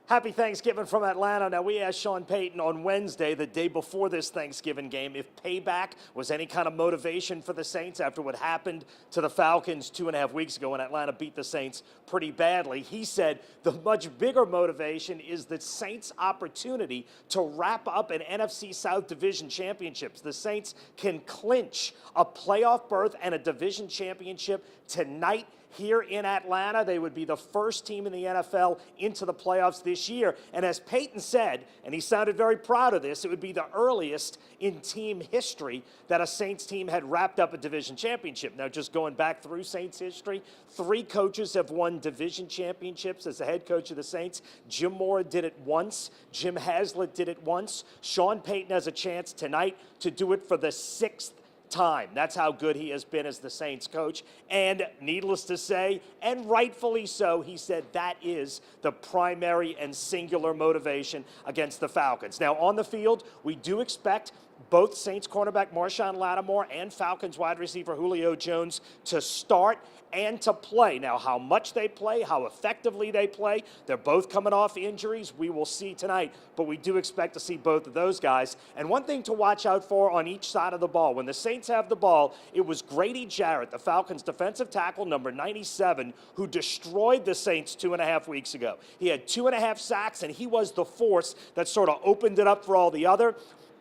Happy Thanksgiving from Atlanta. Now, we asked Sean Payton on Wednesday, the day before this Thanksgiving game, if payback was any kind of motivation for the Saints after what happened to the Falcons 2.5 weeks ago when Atlanta beat the Saints pretty badly. He said the much bigger motivation is the Saints' opportunity to wrap up an NFC South Division championships. The Saints can clinch a playoff berth and a division championship tonight here in Atlanta. They would be the first team in the NFL into the playoffs this year. And as Payton said, and he sounded very proud of this, it would be the earliest in team history that a Saints team had wrapped up a division championship. Now, just going back through Saints history, 3 coaches have won division championships as the head coach of the Saints. Jim Mora did it once. Jim Haslett did it once. Sean Payton has a chance tonight to do it for the 6th time. That's how good he has been as the Saints coach. And needless to say, and rightfully so, he said that is the primary and singular motivation against the Falcons. Now, on the field, we do expect both Saints cornerback Marshon Lattimore and Falcons wide receiver Julio Jones to start and to play. Now, how much they play, how effectively they play, they're both coming off injuries. We will see tonight, but we do expect to see both of those guys. And one thing to watch out for on each side of the ball, when the Saints have the ball, it was Grady Jarrett, the Falcons defensive tackle, number 97, who destroyed the Saints 2.5 weeks ago. He had 2.5 sacks, and he was the force that sort of opened it up for all the other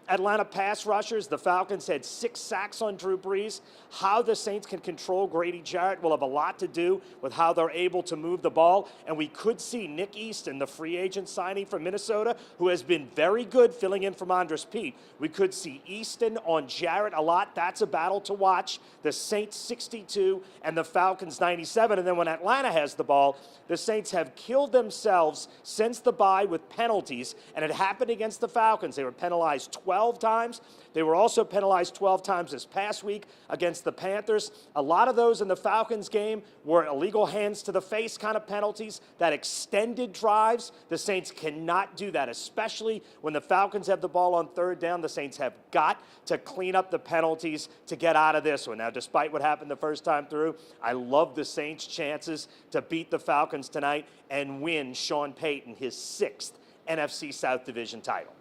Atlanta pass rushers. The Falcons had 6 sacks on Drew Brees. How the Saints can control Grady Jarrett will have a lot to do with how they're able to move the ball. And we could see Nick Easton, the free agent signing from Minnesota, who has been very good filling in for Andres Pete. We could see Easton on Jarrett a lot. That's a battle to watch. The Saints 62 and the Falcons 97. And then when Atlanta has the ball, the Saints have killed themselves since the bye with penalties. And it happened against the Falcons. They were penalized 12 times. They were also penalized 12 times this past week against the Panthers. A lot of those in the Falcons game were illegal hands to the face kind of penalties that extended drives. The Saints cannot do that, especially when the Falcons have the ball on 3rd down. The Saints have got to clean up the penalties to get out of this one. Now, despite what happened the first time through, I love the Saints' chances to beat the Falcons tonight and win Sean Payton his 6th NFC South Division title.